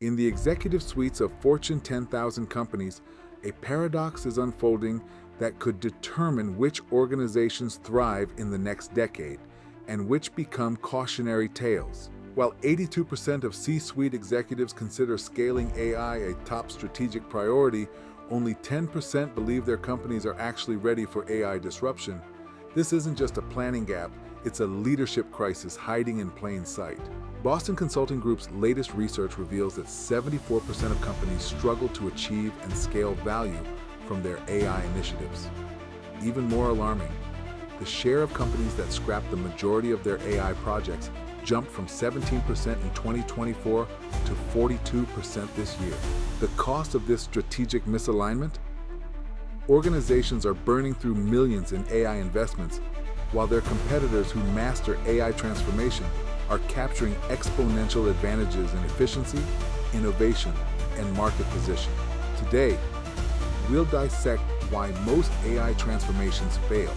In the executive suites of Fortune 10,000 companies, a paradox is unfolding that could determine which organizations thrive in the next decade and which become cautionary tales. While 82% of C-suite executives consider scaling AI a top strategic priority, only 10% believe their companies are actually ready for AI disruption. This isn't just a planning gap, it's a leadership crisis hiding in plain sight. Boston Consulting Group's latest research reveals that 74% of companies struggle to achieve and scale value from their AI initiatives. Even more alarming, the share of companies that scrap the majority of their AI projects jumped from 17% in 2024 to 42% this year. The cost of this strategic misalignment? Organizations are burning through millions in AI investments, while their competitors who master AI transformation are capturing exponential advantages in efficiency, innovation, and market position. Today, we'll dissect why most AI transformations fail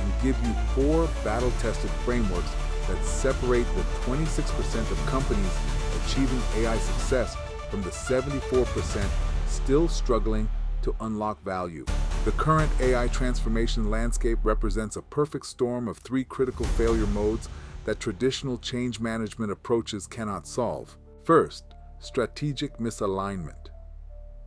and give you 4 battle-tested frameworks that separate the 26% of companies achieving AI success from the 74% still struggling to unlock value. The current AI transformation landscape represents a perfect storm of 3 critical failure modes that traditional change management approaches cannot solve. First, strategic misalignment.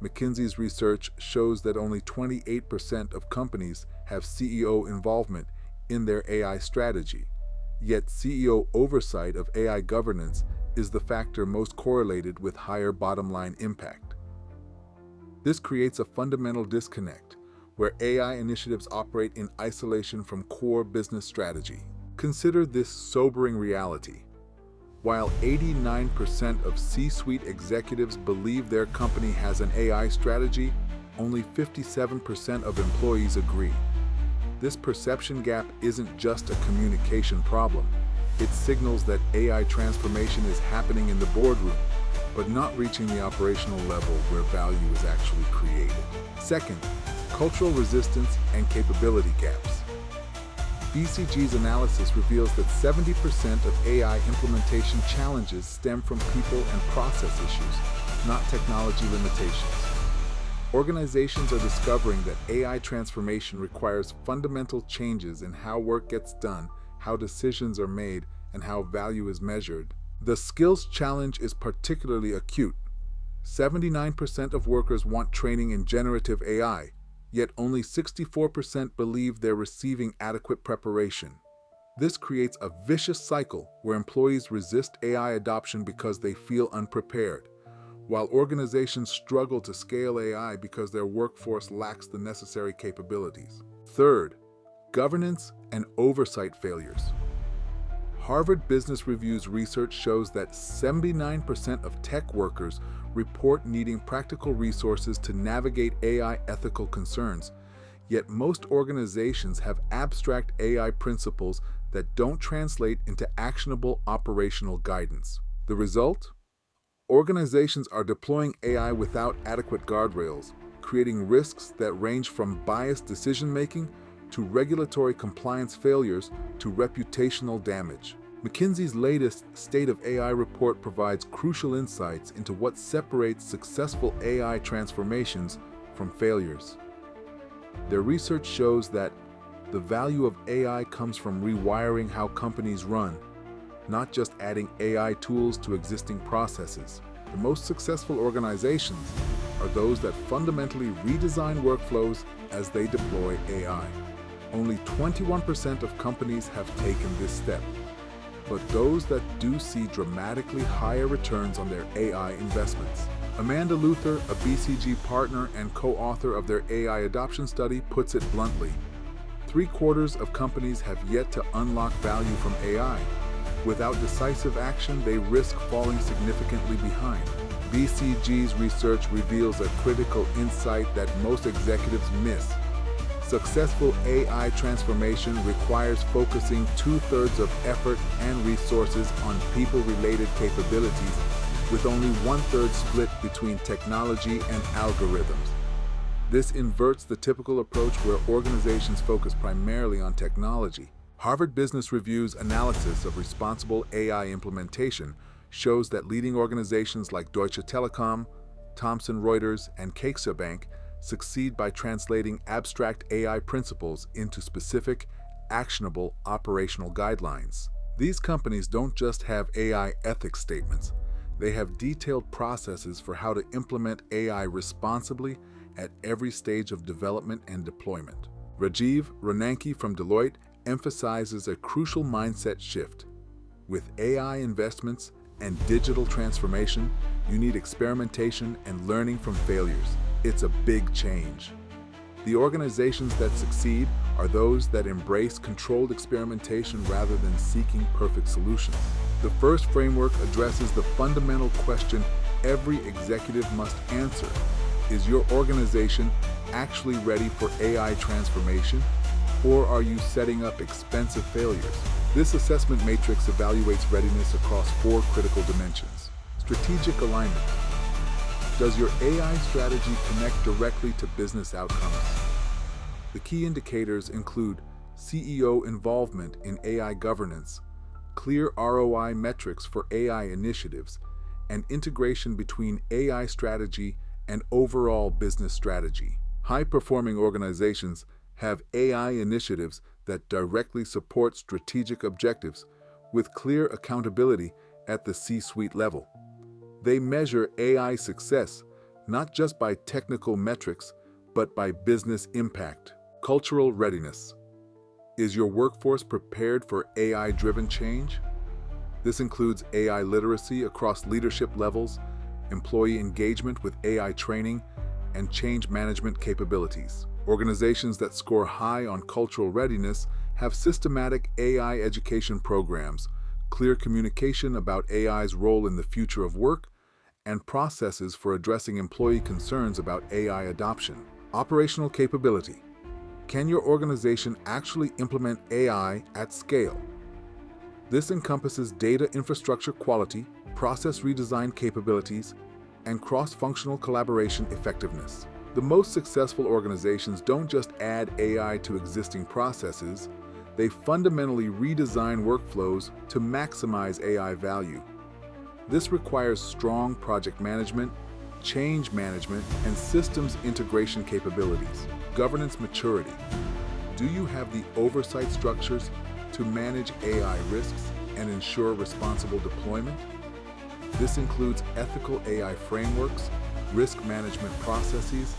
McKinsey's research shows that only 28% of companies have CEO involvement in their AI strategy. Yet CEO oversight of AI governance is the factor most correlated with higher bottom-line impact. This creates a fundamental disconnect, where AI initiatives operate in isolation from core business strategy. Consider this sobering reality. While 89% of C-suite executives believe their company has an AI strategy, only 57% of employees agree. This perception gap isn't just a communication problem. It signals that AI transformation is happening in the boardroom, but not reaching the operational level where value is actually created. Second, cultural resistance and capability gaps. BCG's analysis reveals that 70% of AI implementation challenges stem from people and process issues, not technology limitations. Organizations are discovering that AI transformation requires fundamental changes in how work gets done, how decisions are made, and how value is measured. The skills challenge is particularly acute. 79% of workers want training in generative AI, yet only 64% believe they're receiving adequate preparation. This creates a vicious cycle where employees resist AI adoption because they feel unprepared, while organizations struggle to scale AI because their workforce lacks the necessary capabilities. Third, governance and oversight failures. Harvard Business Review's research shows that 79% of tech workers report needing practical resources to navigate AI ethical concerns, yet most organizations have abstract AI principles that don't translate into actionable operational guidance. The result? Organizations are deploying AI without adequate guardrails, creating risks that range from biased decision-making to regulatory compliance failures to reputational damage. McKinsey's latest State of AI report provides crucial insights into what separates successful AI transformations from failures. Their research shows that the value of AI comes from rewiring how companies run, not just adding AI tools to existing processes. The most successful organizations are those that fundamentally redesign workflows as they deploy AI. Only 21% of companies have taken this step, but those that do see dramatically higher returns on their AI investments. Amanda Luther, a BCG partner and co-author of their AI adoption study, puts it bluntly: 3/4 of companies have yet to unlock value from AI. Without decisive action, they risk falling significantly behind. BCG's research reveals a critical insight that most executives miss. Successful AI transformation requires focusing 2/3 of effort and resources on people-related capabilities, with only 1/3 split between technology and algorithms. This inverts the typical approach where organizations focus primarily on technology. Harvard Business Review's analysis of responsible AI implementation shows that leading organizations like Deutsche Telekom, Thomson Reuters, and CaixaBank succeed by translating abstract AI principles into specific, actionable operational guidelines. These companies don't just have AI ethics statements, they have detailed processes for how to implement AI responsibly at every stage of development and deployment. Rajiv Ronanki from Deloitte emphasizes a crucial mindset shift. With AI investments and digital transformation, you need experimentation and learning from failures. It's a big change. The organizations that succeed are those that embrace controlled experimentation rather than seeking perfect solutions. The first framework addresses the fundamental question every executive must answer. Is your organization actually ready for AI transformation, or are you setting up expensive failures? This assessment matrix evaluates readiness across 4 critical dimensions. Strategic alignment. Does your AI strategy connect directly to business outcomes? The key indicators include CEO involvement in AI governance, clear ROI metrics for AI initiatives, and integration between AI strategy and overall business strategy. High-performing organizations have AI initiatives that directly support strategic objectives with clear accountability at the C-suite level. They measure AI success not just by technical metrics, but by business impact. Cultural readiness. Is your workforce prepared for AI-driven change? This includes AI literacy across leadership levels, employee engagement with AI training, and change management capabilities. Organizations that score high on cultural readiness have systematic AI education programs, clear communication about AI's role in the future of work, and processes for addressing employee concerns about AI adoption. Operational capability. Can your organization actually implement AI at scale? This encompasses data infrastructure quality, process redesign capabilities, and cross-functional collaboration effectiveness. The most successful organizations don't just add AI to existing processes, they fundamentally redesign workflows to maximize AI value. This requires strong project management, change management, and systems integration capabilities. Governance maturity. Do you have the oversight structures to manage AI risks and ensure responsible deployment? This includes ethical AI frameworks, risk management processes,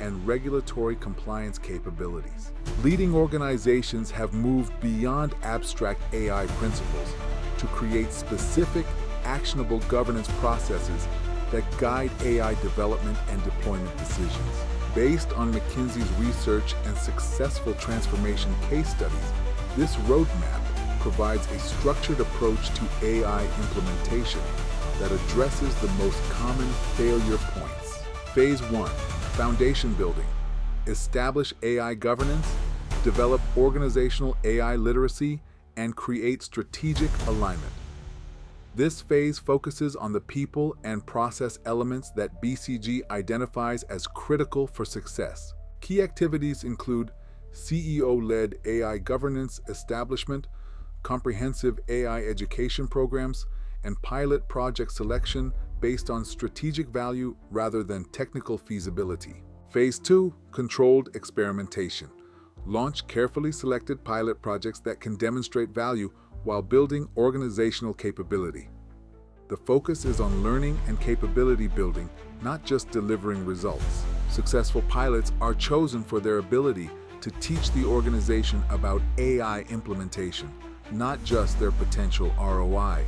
and regulatory compliance capabilities. Leading organizations have moved beyond abstract AI principles to create specific, actionable governance processes that guide AI development and deployment decisions. Based on McKinsey's research and successful transformation case studies, this roadmap provides a structured approach to AI implementation that addresses the most common failure points. Phase 1. Foundation building. Establish AI governance, develop organizational AI literacy, and create strategic alignment. This phase focuses on the people and process elements that BCG identifies as critical for success. Key activities include CEO-led AI governance establishment, comprehensive AI education programs, and pilot project selection based on strategic value rather than technical feasibility. Phase 2. Controlled experimentation. Launch carefully selected pilot projects that can demonstrate value while building organizational capability. The focus is on learning and capability building, not just delivering results. Successful pilots are chosen for their ability to teach the organization about AI implementation, not just their potential ROI.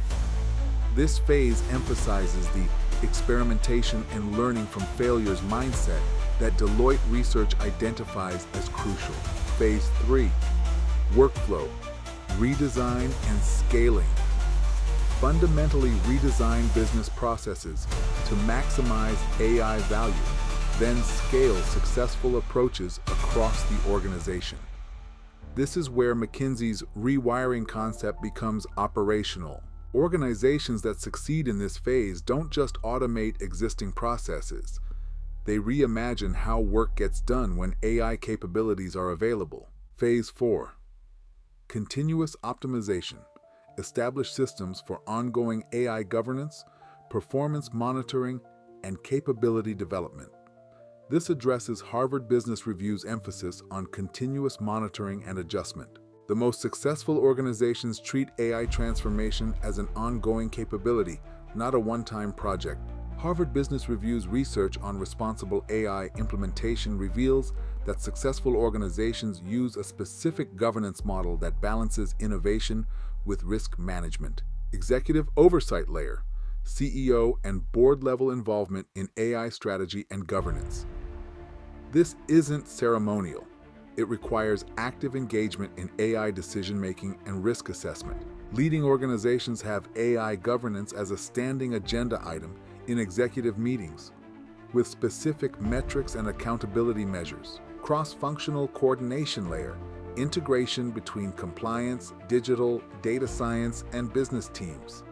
This phase emphasizes the experimentation and learning from failures mindset that Deloitte research identifies as crucial. Phase 3. Workflow, redesign, and scaling. Fundamentally redesign business processes to maximize AI value, then scale successful approaches across the organization. This is where McKinsey's rewiring concept becomes operational. Organizations that succeed in this phase don't just automate existing processes. They reimagine how work gets done when AI capabilities are available. Phase 4. Continuous optimization. establish systems for ongoing AI governance, performance monitoring, and capability development. This addresses Harvard Business Review's emphasis on continuous monitoring and adjustment. The most successful organizations treat AI transformation as an ongoing capability, not a one-time project. Harvard Business Review's research on responsible AI implementation reveals that successful organizations use a specific governance model that balances innovation with risk management. Executive oversight layer, CEO and board-level involvement in AI strategy and governance. This isn't ceremonial. It requires active engagement in AI decision-making and risk assessment. Leading organizations have AI governance as a standing agenda item in executive meetings, with specific metrics and accountability measures. Cross-functional coordination layer, integration between compliance, digital, data science, and business teams.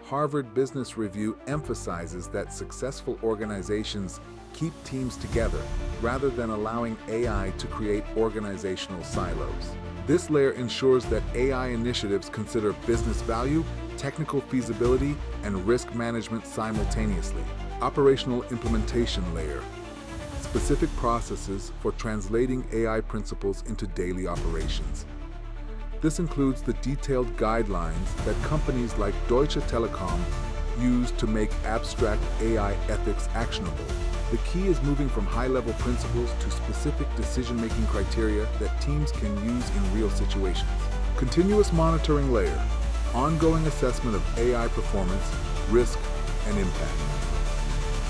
Harvard Business Review emphasizes that successful organizations keep teams together rather than allowing AI to create organizational silos. This layer ensures that AI initiatives consider business value, technical feasibility, and risk management simultaneously. Operational implementation layer, specific processes for translating AI principles into daily operations. This includes the detailed guidelines that companies like Deutsche Telekom use to make abstract AI ethics actionable. The key is moving from high-level principles to specific decision-making criteria that teams can use in real situations. Continuous monitoring layer, ongoing assessment of AI performance, risk, and impact.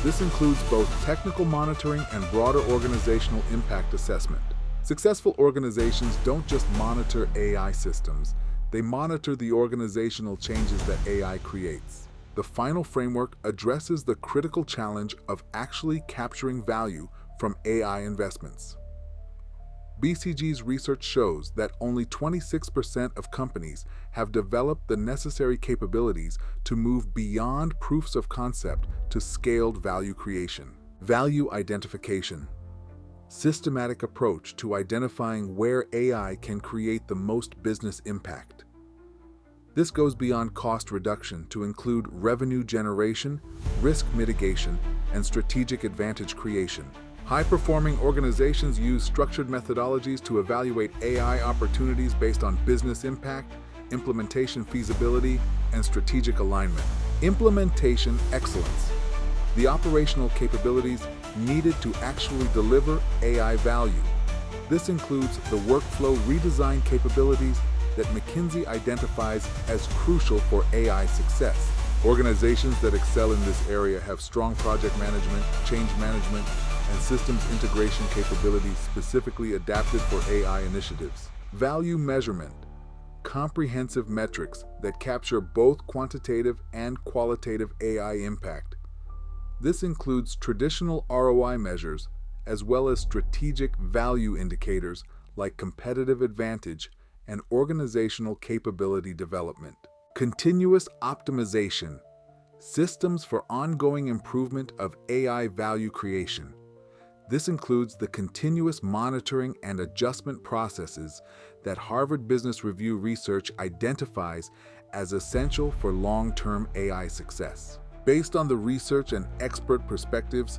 This includes both technical monitoring and broader organizational impact assessment. Successful organizations don't just monitor AI systems, they monitor the organizational changes that AI creates. The final framework addresses the critical challenge of actually capturing value from AI investments. BCG's research shows that only 26% of companies have developed the necessary capabilities to move beyond proofs of concept to scaled value creation. Value identification. Systematic approach to identifying where AI can create the most business impact. This goes beyond cost reduction to include revenue generation, risk mitigation, and strategic advantage creation. High-performing organizations use structured methodologies to evaluate AI opportunities based on business impact, implementation feasibility, and strategic alignment. Implementation excellence. The operational capabilities needed to actually deliver AI value. This includes the workflow redesign capabilities that McKinsey identifies as crucial for AI success. Organizations that excel in this area have strong project management, change management, and systems integration capabilities specifically adapted for AI initiatives. Value measurement. Comprehensive metrics that capture both quantitative and qualitative AI impact. This includes traditional ROI measures as well as strategic value indicators like competitive advantage and organizational capability development. Continuous optimization. Systems for ongoing improvement of AI value creation. This includes the continuous monitoring and adjustment processes that Harvard Business Review research identifies as essential for long-term AI success. Based on the research and expert perspectives,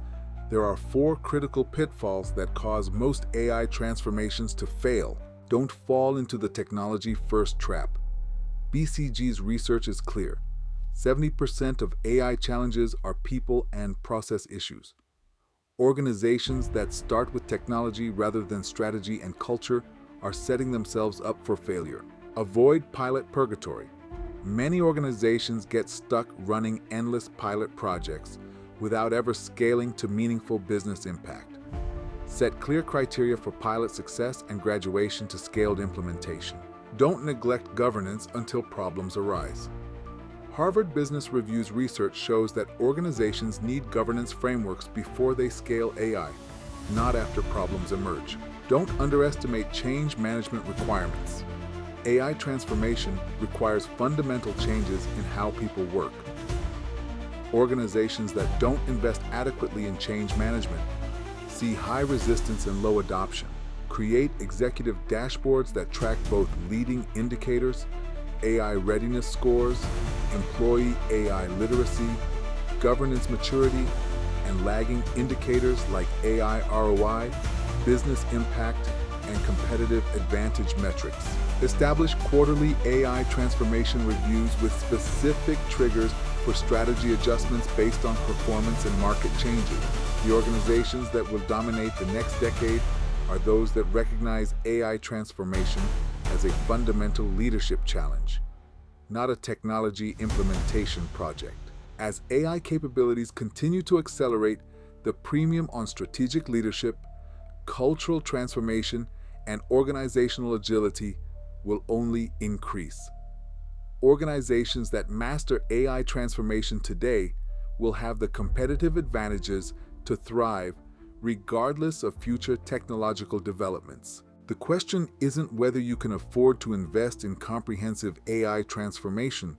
there are 4 critical pitfalls that cause most AI transformations to fail. Don't fall into the technology-first trap. BCG's research is clear. 70% of AI challenges are people and process issues. Organizations that start with technology rather than strategy and culture are setting themselves up for failure. Avoid pilot purgatory. Many organizations get stuck running endless pilot projects without ever scaling to meaningful business impact. Set clear criteria for pilot success and graduation to scaled implementation. Don't neglect governance until problems arise. Harvard Business Review's research shows that organizations need governance frameworks before they scale AI, not after problems emerge. Don't underestimate change management requirements. AI transformation requires fundamental changes in how people work. Organizations that don't invest adequately in change management see high resistance and low adoption. Create executive dashboards that track both leading indicators AI readiness scores, employee AI literacy, governance maturity, and lagging indicators like AI ROI, business impact, and competitive advantage metrics. Establish quarterly AI transformation reviews with specific triggers for strategy adjustments based on performance and market changes. The organizations that will dominate the next decade are those that recognize AI transformation as a fundamental leadership challenge, not a technology implementation project. As AI capabilities continue to accelerate, the premium on strategic leadership, cultural transformation, and organizational agility will only increase. Organizations that master AI transformation today will have the competitive advantages to thrive regardless of future technological developments. The question isn't whether you can afford to invest in comprehensive AI transformation,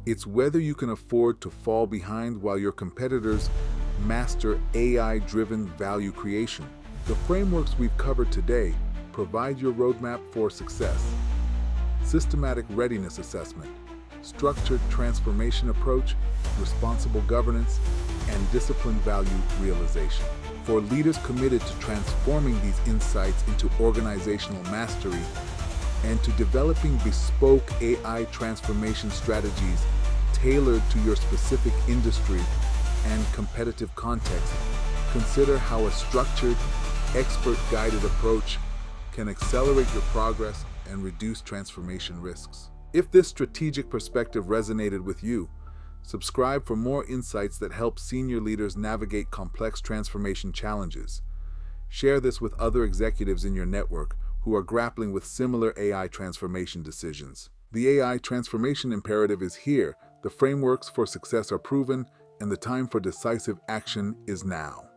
it's whether you can afford to fall behind while your competitors master AI-driven value creation. The frameworks we've covered today provide your roadmap for success. Systematic readiness assessment, structured transformation approach, responsible governance, and disciplined value realization. For leaders committed to transforming these insights into organizational mastery and to developing bespoke AI transformation strategies tailored to your specific industry and competitive context, consider how a structured, expert-guided approach can accelerate your progress and reduce transformation risks. If this strategic perspective resonated with you, subscribe for more insights that help senior leaders navigate complex transformation challenges. Share this with other executives in your network who are grappling with similar AI transformation decisions. The AI transformation imperative is here, the frameworks for success are proven, and the time for decisive action is now.